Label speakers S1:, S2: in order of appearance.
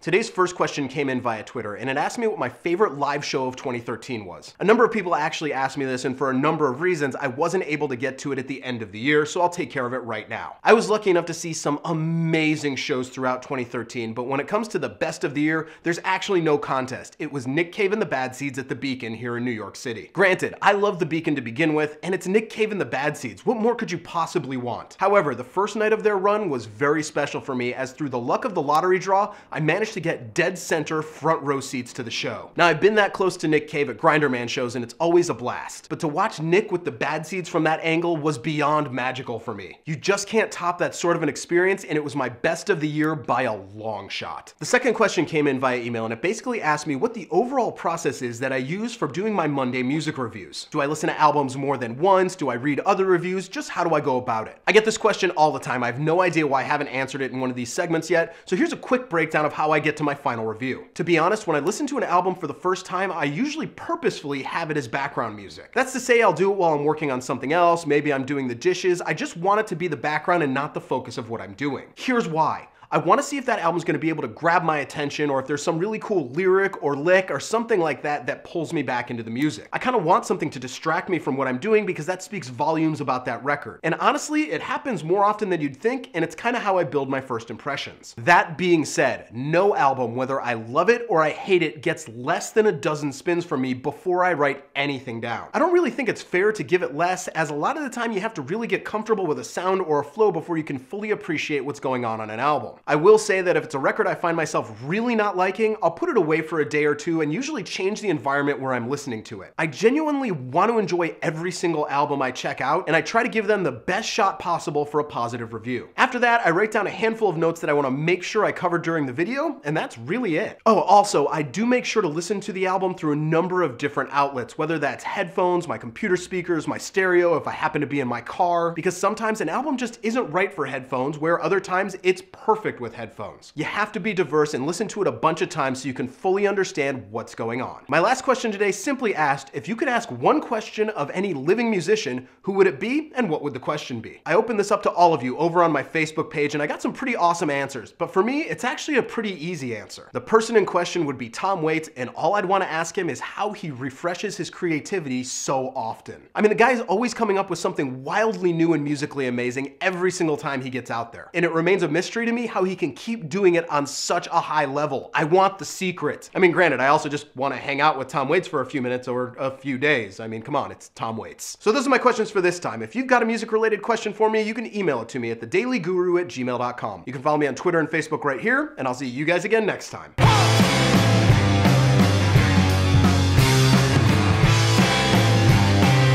S1: Today's first question came in via Twitter, and it asked me what my favorite live show of 2013 was. A number of people actually asked me this, and for a number of reasons, I wasn't able to get to it at the end of the year, so I'll take care of it right now. I was lucky enough to see some amazing shows throughout 2013, but when it comes to the best of the year, there's actually no contest. It was Nick Cave and the Bad Seeds at the Beacon here in New York City. Granted, I love the Beacon to begin with, and it's Nick Cave and the Bad Seeds. What more could you possibly want? However, the first night of their run was very special for me, as through the luck of the lottery draw, I managed to get dead center front row seats to the show. Now, I've been that close to Nick Cave at Grinderman shows, and it's always a blast. But to watch Nick with the Bad Seeds from that angle was beyond magical for me. You just can't top that sort of an experience, and it was my best of the year by a long shot. The second question came in via email, and it basically asked me what the overall process is that I use for doing my Monday music reviews. Do I listen to albums more than once? Do I read other reviews? Just how do I go about it? I get this question all the time. I have no idea why I haven't answered it in one of these segments yet, so here's a quick breakdown of how I get to my final review. To be honest, when I listen to an album for the first time, I usually purposefully have it as background music. That's to say I'll do it while I'm working on something else, maybe I'm doing the dishes. I just want it to be the background and not the focus of what I'm doing. Here's why. I want to see if that album's going to be able to grab my attention, or if there's some really cool lyric or lick or something like that that pulls me back into the music. I kind of want something to distract me from what I'm doing because that speaks volumes about that record. And honestly, it happens more often than you'd think, and it's kind of how I build my first impressions. That being said, no album, whether I love it or I hate it, gets less than a dozen spins from me before I write anything down. I don't really think it's fair to give it less, as a lot of the time you have to really get comfortable with a sound or a flow before you can fully appreciate what's going on an album. I will say that if it's a record I find myself really not liking, I'll put it away for a day or two and usually change the environment where I'm listening to it. I genuinely want to enjoy every single album I check out, and I try to give them the best shot possible for a positive review. After that, I write down a handful of notes that I want to make sure I cover during the video, and that's really it. Oh, also, I do make sure to listen to the album through a number of different outlets, whether that's headphones, my computer speakers, my stereo, if I happen to be in my car, because sometimes an album just isn't right for headphones, where other times it's perfect with headphones. You have to be diverse and listen to it a bunch of times so you can fully understand what's going on. My last question today simply asked, if you could ask one question of any living musician, who would it be and what would the question be? I opened this up to all of you over on my Facebook page, and I got some pretty awesome answers, but for me, it's actually a pretty easy answer. The person in question would be Tom Waits, and all I'd want to ask him is how he refreshes his creativity so often. I mean, the guy's always coming up with something wildly new and musically amazing every single time he gets out there, and it remains a mystery to me how he can keep doing it on such a high level. I want the secret. I mean, granted, I also just want to hang out with Tom Waits for a few minutes or a few days. I mean, come on, it's Tom Waits. So those are my questions for this time. If you've got a music-related question for me, you can email it to me at thedailyguru@gmail.com. You can follow me on Twitter and Facebook right here, and I'll see you guys again next time.